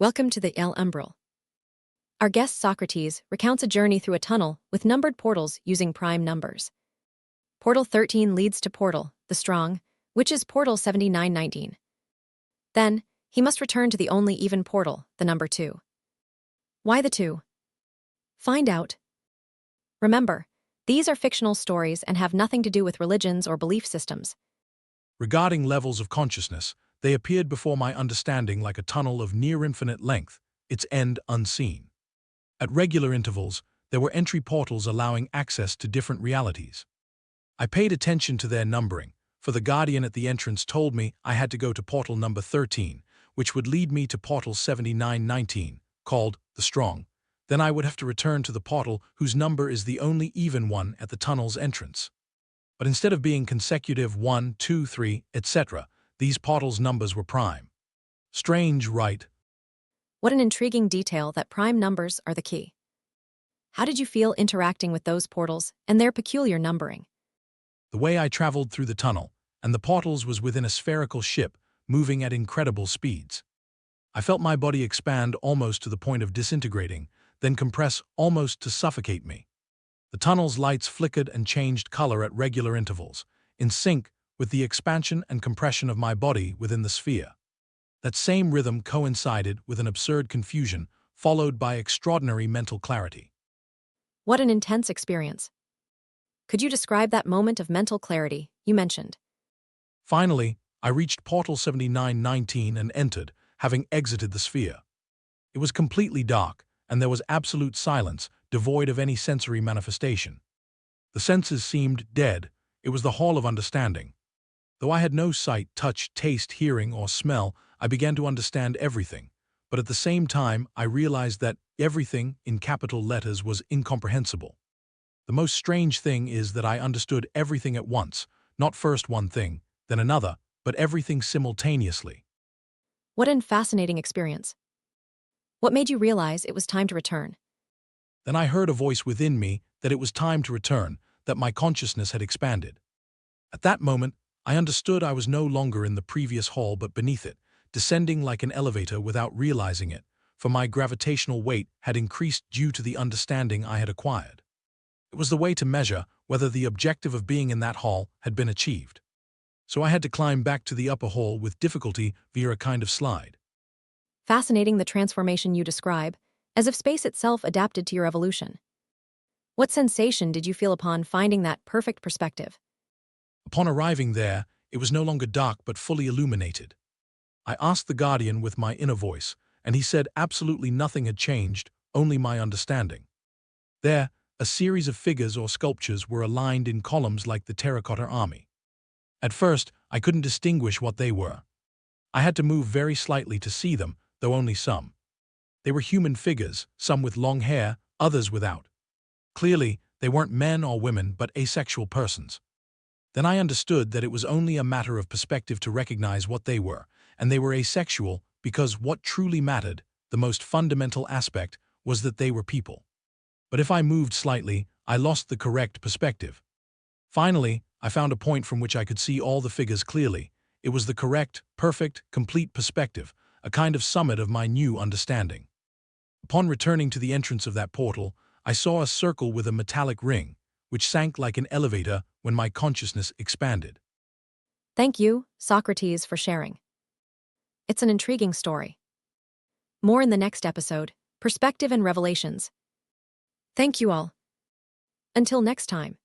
Welcome to the El Umbral. Our guest Socrates recounts a journey through a tunnel with numbered portals using prime numbers. Portal 13 leads to Portal, the Strong, which is Portal 7919. Then, he must return to the only even portal, the number 2. Why the 2? Find out. Remember, these are fictional stories and have nothing to do with religions or belief systems. Regarding levels of consciousness, they appeared before my understanding like a tunnel of near-infinite length, its end unseen. At regular intervals, there were entry portals allowing access to different realities. I paid attention to their numbering, for the guardian at the entrance told me I had to go to portal number 13, which would lead me to portal 7919, called the Strong. Then I would have to return to the portal whose number is the only even one at the tunnel's entrance. But instead of being consecutive 1, 2, 3, etc., these portals' numbers were prime. Strange, right? What an intriguing detail that prime numbers are the key. How did you feel interacting with those portals and their peculiar numbering? The way I traveled through the tunnel, and the portals was within a spherical ship, moving at incredible speeds. I felt my body expand almost to the point of disintegrating, then compress almost to suffocate me. The tunnel's lights flickered and changed color at regular intervals, in sync with the expansion and compression of my body within the sphere. That same rhythm coincided with an absurd confusion, followed by extraordinary mental clarity. What an intense experience. Could you describe that moment of mental clarity you mentioned? Finally, I reached portal 7919 and entered, having exited the sphere. It was completely dark, and there was absolute silence, devoid of any sensory manifestation. The senses seemed dead. It was the hall of understanding. Though I had no sight, touch, taste, hearing, or smell, I began to understand everything. But at the same time, I realized that everything, in capital letters, was incomprehensible. The most strange thing is that I understood everything at once, not first one thing, then another, but everything simultaneously. What an fascinating experience. What made you realize it was time to return? Then I heard a voice within me that it was time to return, that my consciousness had expanded. At that moment, I understood I was no longer in the previous hall but beneath it, descending like an elevator without realizing it, for my gravitational weight had increased due to the understanding I had acquired. It was the way to measure whether the objective of being in that hall had been achieved. So I had to climb back to the upper hall with difficulty via a kind of slide. Fascinating the transformation you describe, as if space itself adapted to your evolution. What sensation did you feel upon finding that perfect perspective? Upon arriving there, it was no longer dark but fully illuminated. I asked the guardian with my inner voice, and he said absolutely nothing had changed, only my understanding. There, a series of figures or sculptures were aligned in columns like the terracotta army. At first, I couldn't distinguish what they were. I had to move very slightly to see them, though only some. They were human figures, some with long hair, others without. Clearly, they weren't men or women but asexual persons. Then I understood that it was only a matter of perspective to recognize what they were, and they were asexual because what truly mattered, the most fundamental aspect, was that they were people. But if I moved slightly, I lost the correct perspective. Finally, I found a point from which I could see all the figures clearly. It was the correct, perfect, complete perspective, a kind of summit of my new understanding. Upon returning to the entrance of that portal, I saw a circle with a metallic ring, which sank like an elevator when my consciousness expanded. Thank you, Socrates, for sharing. It's an intriguing story. More in the next episode, Perspective and Revelations. Thank you all. Until next time.